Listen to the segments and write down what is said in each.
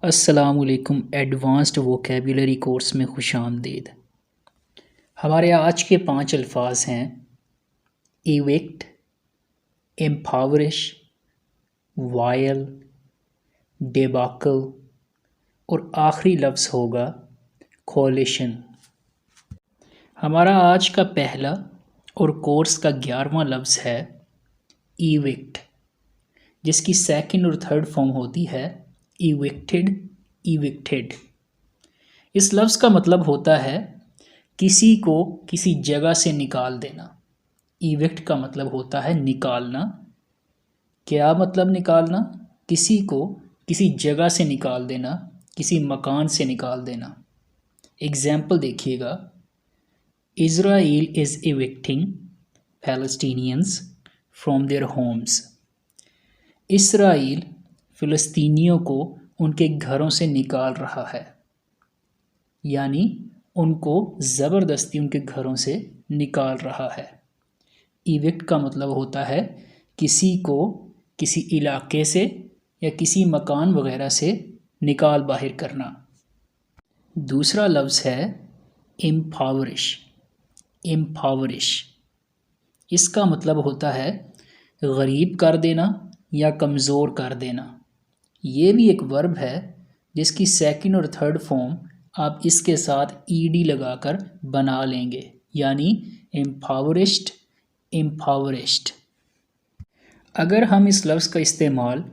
अस्सलामुअलैकुम advanced vocabulary course में खुशामदीद। हमारे आज के 5 अल्फाज हैं इविक्ट, एम्पावरिश, वायल, डेबाकल और आखिरी लफ्ज़ होगा कोलिशन। हमारा आज का पहला और कोर्स का 11वां लफ्ज़ है इविक्ट, जिसकी सेकंड और थर्ड फॉर्म होती है इविक्टेड, इविक्टेड। इस लफ्ज़ का मतलब होता है किसी को किसी जगह से निकाल देना। इविक्ट का मतलब होता है निकालना। क्या मतलब निकालना? किसी को किसी जगह से निकाल देना, किसी मकान से निकाल देना। एग्जाम्पल देखिएगा, Israel is evicting Palestinians from their homes. Israel फ़िलिस्तीनियों को उनके घरों से निकाल रहा है, यानी उनको ज़बरदस्ती उनके घरों से निकाल रहा है। इविक्ट का मतलब होता है किसी को किसी इलाके से या किसी मकान वगैरह से निकाल बाहर करना। दूसरा लफ्ज़ है एम्पावरिश। एम्पावरिश इसका मतलब होता है गरीब कर देना या कमज़ोर कर देना। ये भी एक वर्ब है जिसकी सेकंड और थर्ड फॉर्म आप इसके साथ ईडी लगाकर बना लेंगे, यानी एम्पावरिश्ड, एम्पावरिश्ड। अगर हम इस लफ्ज़ का इस्तेमाल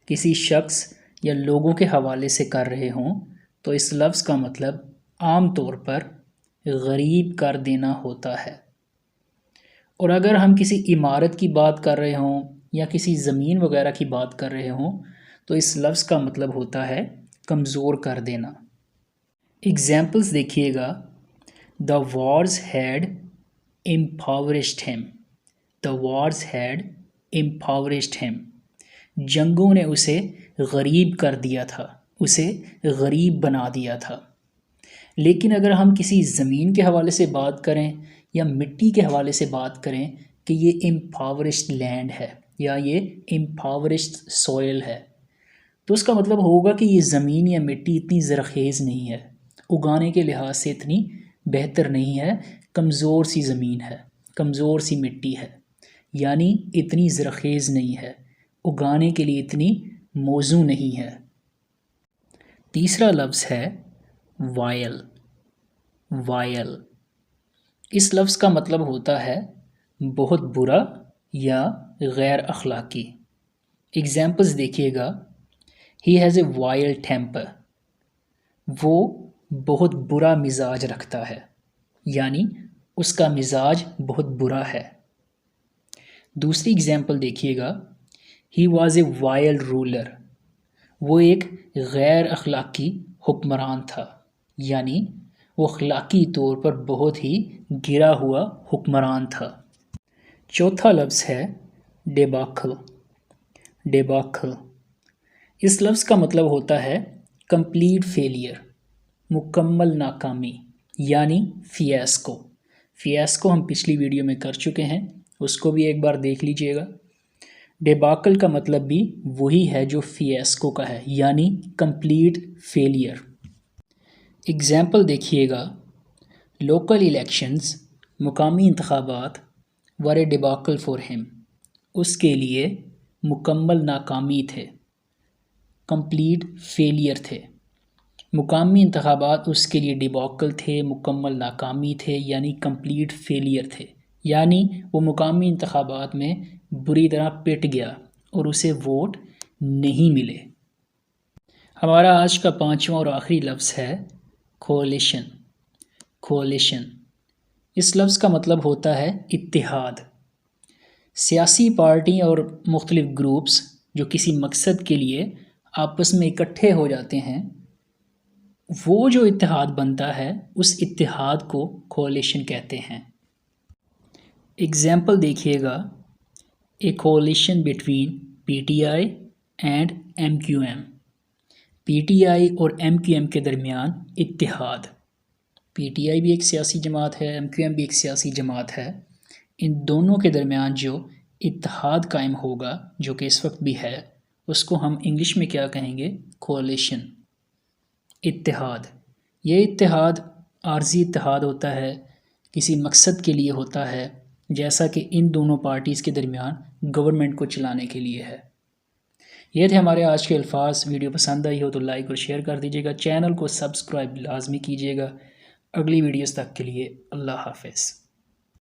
किसी शख्स या लोगों के हवाले से कर रहे हों तो इस लफ्ज़ का मतलब आम तौर पर गरीब कर देना होता है। और अगर हम किसी इमारत की बात कर रहे हों या किसी ज़मीन वगैरह की बात कर रहे हों तो इस लफ्ज़ का मतलब होता है कमज़ोर कर देना। एग्जाम्पल्स देखिएगा, the wars had impoverished him. The wars had impoverished him. जंगों ने उसे गरीब कर दिया था, उसे गरीब बना दिया था। लेकिन अगर हम किसी ज़मीन के हवाले से बात करें या मिट्टी के हवाले से बात करें कि ये एम्पावरिश्ड लैंड है या ये एम्पावरिश्ड सॉइल है, तो उसका मतलब होगा कि ये ज़मीन या मिट्टी इतनी ज़रख़ेज़ नहीं है, उगाने के लिहाज से इतनी बेहतर नहीं है, कमज़ोर सी ज़मीन है, कमज़ोर सी मिट्टी है, यानी इतनी ज़रख़ेज़ नहीं है, उगाने के लिए इतनी मौजू नहीं है। तीसरा लफ्ज़ है वायल। वायल इस लफ्ज़ का मतलब होता है बहुत बुरा या गैर अखलाकी। एग्जाम्पल्स देखिएगा, he has a vile temper. वो बहुत बुरा मिजाज रखता है, यानी उसका मिजाज बहुत बुरा है। दूसरी एग्जाम्पल देखिएगा, he was a vile ruler. वो एक गैर अखलाकी हुक्मरान था, यानी वो अखलाकी तौर पर बहुत ही गिरा हुआ हुक्मरान था। चौथा लफ्ज़ है डेबाकल। डेबाकल इस लफ्ज़ का मतलब होता है कंप्लीट फेलियर, मुकम्मल नाकामी, यानी फियास्को। फियास्को हम पिछली वीडियो में कर चुके हैं, उसको भी एक बार देख लीजिएगा। डेबाकल का मतलब भी वही है जो फियास्को का है, यानी कंप्लीट फेलियर। एग्जाम्पल देखिएगा, लोकल इलेक्शंस, मुकामी इंतखाबात, वर ए डिबाकल फॉर हिम। उसके लिए मुकम्मल नाकामी थे, कंप्लीट फेलियर थे। मुकामी इंतखाबात उसके लिए डिबाकल थे, मुकम्मल नाकामी थे, यानी कंप्लीट फेलियर थे, यानी वो मुकामी इंतखाबात में बुरी तरह पिट गया और उसे वोट नहीं मिले। हमारा आज का 5वां और आखिरी लफ्ज़ है कोलिशन। कोलिशन इस लफ्ज़ का मतलब होता है इत्तिहाद। सियासी पार्टी और मुख्तलिफ ग्रुप्स जो किसी मकसद के लिए आपस में इकट्ठे हो जाते हैं, वो जो इत्तिहाद बनता है उस इत्तिहाद को कोलिशन कहते हैं। एग्जाम्पल देखिएगा, a coalition between PTI and MQM. PTI और एमक्यूएम के दरमियान इत्तिहाद। पीटीआई भी एक सियासी जमात है, एमक्यूएम भी एक सियासी जमात है। इन दोनों के दरमियान जो इत्तिहाद कायम होगा, जो कि इस वक्त भी है, उसको हम इंग्लिश में क्या कहेंगे? कोलिशन। इत्तेहाद, ये इत्तेहाद आर्जी इत्तेहाद होता है, किसी मकसद के लिए होता है, जैसा कि इन दोनों पार्टीज़ के दरमियान गवर्नमेंट को चलाने के लिए है। ये थे हमारे आज के अल्फाज। वीडियो पसंद आई हो तो लाइक और शेयर कर दीजिएगा, चैनल को सब्सक्राइब लाजमी कीजिएगा। अगली वीडियोस तक के लिए अल्लाह हाफ़िज़।